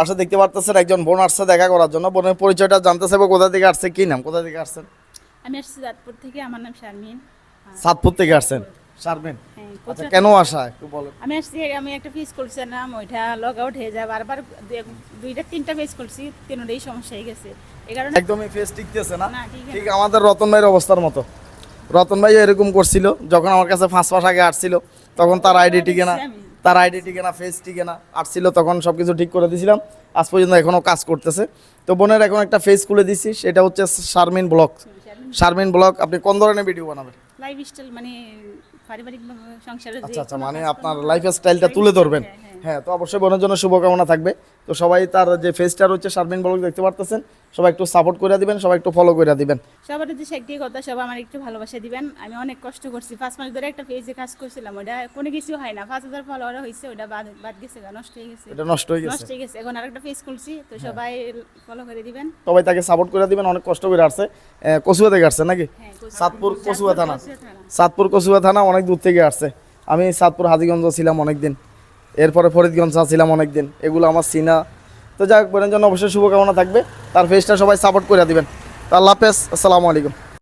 পাশে দেখতে পারতেছেন একজন বোন আসছে দেখা করার জন্য। বোনের পরিচয়টা জানতে চাইবো, কোথা থেকে আসছে, কি নাম, কোথা থেকে আসছেন? আমি আসছি চাঁদপুর থেকে, আমার নাম শারমিন। চাঁদপুর থেকে আসছেন? শারমিন, হ্যাঁ, আচ্ছা কেন আসা একটু বলেন। আমি আসছি, আমি একটা পেজ করছিলাম, ওইটা লগ আউট হয়ে যায় বারবার, দুইটা তিনটা পেজ করছি, তিনটাই সমস্যা হয়ে গেছে। এই কারণে একদমই ফেস টিকতেছে না। না, ঠিক ঠিক আমাদের রতন ভাইয়ের অবস্থার মতো। রতন ভাই এরকম করছিল, যখন আমার কাছে 5 মাস আগে আসছিল তখন তার আইডি টিকে না, ফেস টিকে না, আসছিল তখন সব কিছু ঠিক করে দিয়েছিলাম। আজ পর্যন্ত এখনও কাজ করতেছে। তো বোনের এখন একটা ফেস খুলে দিছি, সেটা হচ্ছে শারমিন ব্লগ। শারমিন ব্লগ, আপনি কোন ধরনের ভিডিও বানাবেন? লাইফ স্টাইল মানে পারিবারিক সংসারের আচ্ছা আচ্ছা, মানে আপনার লাইফ স্টাইলটা তুলে ধরবেন। হ্যাঁ, তো অবশ্যই বোনের জন্য শুভকামনা থাকবে। তো সবাই তার যে ফেসটা রয়েছে শারমিন ব্লগ দেখতে পারতেছেন, সবাই একটু সাপোর্ট করে দিবেন, সবাই একটু ফলো করে দিবেন। সবার উদ্দেশ্যে একটি কথা, সবাই আমার একটু ভালোবাসা দিবেন। আমি অনেক কষ্ট করছি, 5 মাস ধরে একটা পেজে কাজ করছিলাম, ওটা কোনো কিছু হয় না, 5000 ফলোয়ার হয়েছে, ওটা বাদ গেছে, নষ্ট হয়ে গেছে। এটা নষ্ট হয়ে নষ্ট হয়ে গেছে, এখন আরেকটা পেজ খুলছি, তো সবাই ফলো করে দিবেন। সবাই তাকে সাপোর্ট করে দিবেন, অনেক কষ্ট করে আসছে। কচুয়া থেকে আসছে নাকি? হ্যাঁ, চাঁদপুর কচুয়া থানা। চাঁদপুর কচুয়া থানা অনেক দূর থেকে আসছে। আমি চাঁদপুর হাজীগঞ্জ ছিলাম অনেক দিন, এরপরে ফরিদগঞ্জ ছিলাম অনেক দিন, এগুলো আমার চিনা। তো যাক, বোনের জন্য অবশ্যই শুভকামনা থাকবে, তার ফেসটা সবাই সাপোর্ট করে দিবেন। তো আল্লাহ হাফেজ, আসসালামু আলাইকুম।